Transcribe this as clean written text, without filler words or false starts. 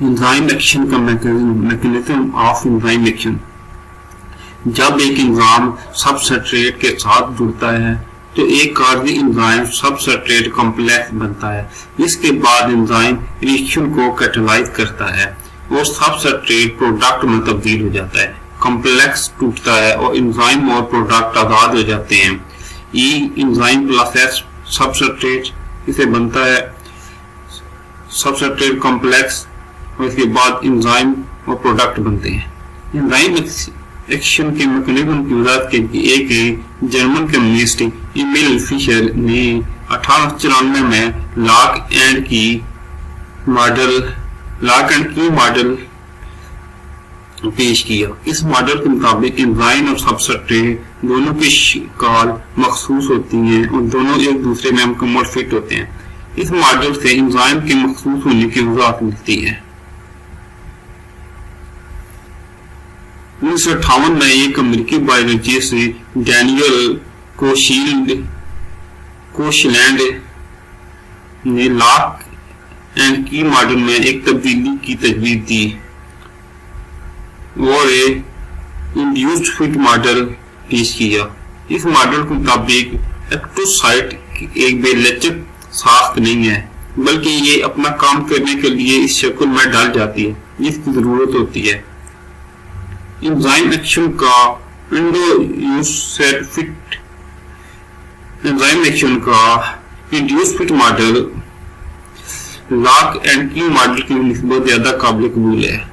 Enzyme action का mechanism of enzyme action. जब एक एंजाइम सबस्ट्रेट के साथ जुड़ता है तो एक कार्बनिक एंजाइम सबस्ट्रेट कॉम्प्लेक्स बनता है। इसके बाद एंजाइम रिएक्शन को कैटालाइज करता है और सबस्ट्रेट प्रोडक्ट में तब्दील हो जाता है। कॉम्प्लेक्स टूटता है और एंजाइम और प्रोडक्ट आजाद हो जाते हैं। एंजाइम प्लस सबस्ट्रेट इसे बनता है सबस्ट्रेट कॉम्प्लेक्स और इसके बाद एंजाइम और प्रोडक्ट बनते हैं। एंजाइम एक्शन के मैकेनिज्म की वजाहत के लिए एक जर्मन कम्युनिस्ट एमिल फिशर ने 1894 में लॉक एंड की मॉडल पेश किया। इस मॉडल के मुताबिक एंजाइम और सबस्ट्रेट दोनों की शिकल मखसूस होती हैं और दोनों एक दूसरे में मुकम्मल फिट होते हैं। इस मॉडल से एंजाइम के मखसूस होने की वजाहत मिलती है। 1958 में एक अमेरिकी बायोलॉजिस्ट डैनियल कोशलैंड ने लॉक एंड की मॉडल में एक तब्दीली की तजवीज दी और इंड्यूस्ड फिट मॉडल पेश किया। इस मॉडल के मुताबिक एक्टोसाइट एक बेलचक साख्त नहीं है, बल्कि ये अपना काम करने के लिए इस शक्ल में डाल जाती है जिसकी जरूरत होती है। एंजाइम एक्शन का induced fit model lock and की मॉडल की निस्बत ज्यादा काबिल कबूल है।